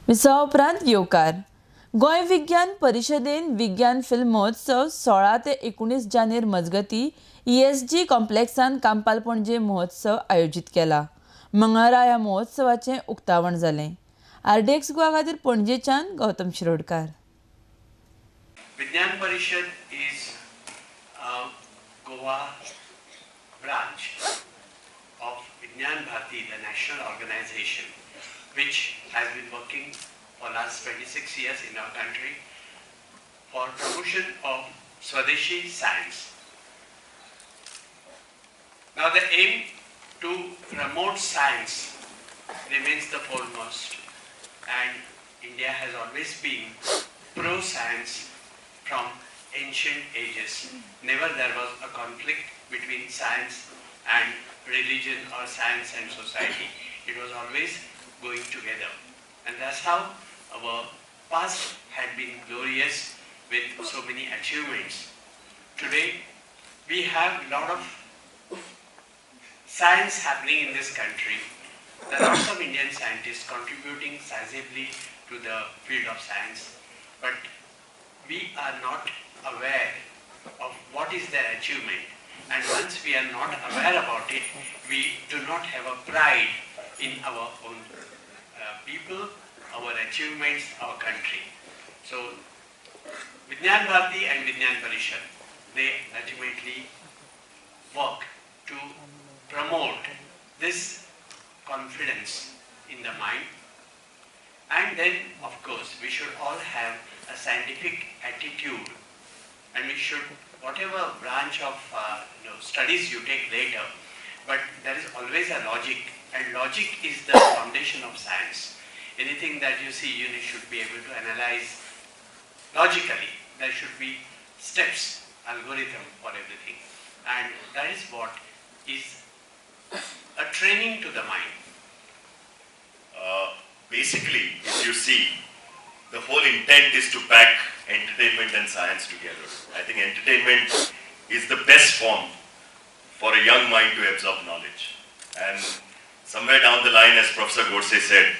विसा उपरांत येवकार गोंय विज्ञान परिशदेन विज्ञान फिल्म महोत्सव 16 ते 19 जानेर मजगती ESG कॉम्प्लेक्सान कांपाल पणजे महोत्सव आयोजीत केला. मंगळारा ह्या महोत्सवाचें उक्तावण जालें. RDX गोवा खातीर पणजेच्यान गौतम शिरोडकार. विज्ञान परिषद is a Goa branch of Vigyan Bharati, the national organization, which has been working for last 26 years in our country for promotion of Swadeshi science. Now the aim to promote science remains the foremost, and India has always been pro-science from ancient ages. Never there was a conflict between science and religion or science and society. It was always going together. And that's how our past had been glorious with so many achievements. Today we have a lot of science happening in this country. There are lots of Indian scientists contributing sizably to the field of science, but we are not aware of what is their achievement. And once we are not aware about it, we do not have a pride in our own people, our achievements, our country. So, Vigyan Bharati and Vigyan Parishad, they ultimately work to promote this confidence in the mind. And then, of course, we should all have a scientific attitude, and we should, whatever branch of studies you take later, but there is always a logic, and logic is the foundation of science. Anything that you see, you should be able to analyze logically. There should be steps, algorithm for everything, and that is what is a training to the mind. Basically, if you see, the whole intent is to pack entertainment and science together. I think entertainment is the best form for a young mind to absorb knowledge. And somewhere down the line, as Professor Godse said,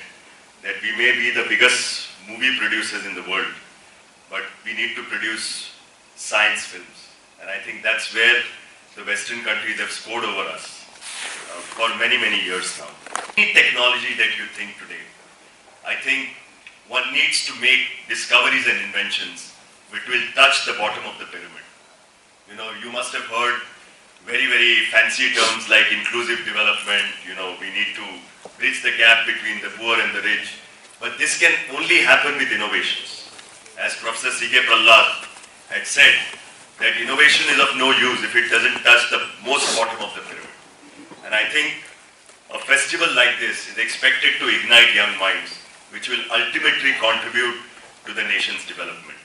that we may be the biggest movie producers in the world, but we need to produce science films. And I think that's where the Western countries have scored over us for many, many years now. Any technology that you think today, I think one needs to make discoveries and inventions which will touch the bottom of the pyramid. You know, you must have heard very, very fancy terms like inclusive development. You know, we need to bridge the gap between the poor and the rich. But this can only happen with innovations. As Professor C.K. Prahlad had said, that innovation is of no use if it doesn't touch the most bottom of the pyramid. And I think a festival like this is expected to ignite young minds, which will ultimately contribute to the nation's development.